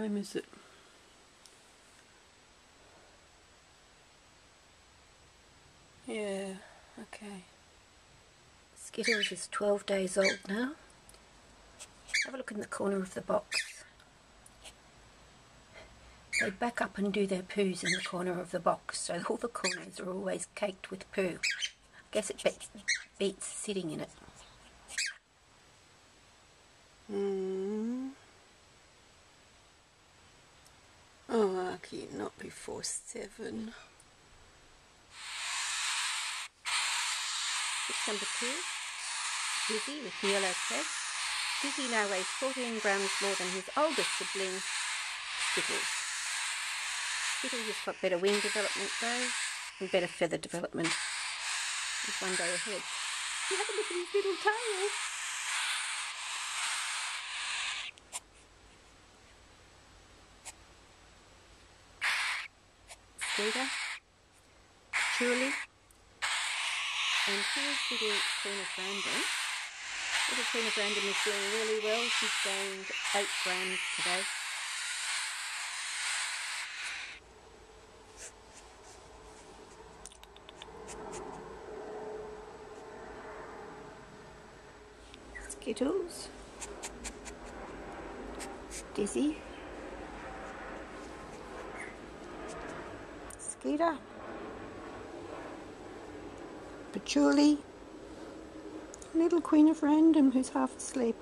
time is it? Yeah, okay. Skittles is 12 days old now. Have a look in the corner of the box. They back up and do their poos in the corner of the box, so all the corners are always caked with poo. I guess it beats sitting in it. Oh, lucky, not before 7. Fix number 2, Dizzy with the yellow crest. Dizzy now weighs 14 grams more than his older sibling, Skittles. Skittles has got better wing development though, and better feather development. He's one day ahead. You have a look at his little tail. Skeeter, Patchouli, and here's little Queen of Random. Little Queen of Random is doing really well. She's gained 8 grams today. Skittles, Dizzy, Skeeter, Patchouli, little Queen of Random who's half asleep.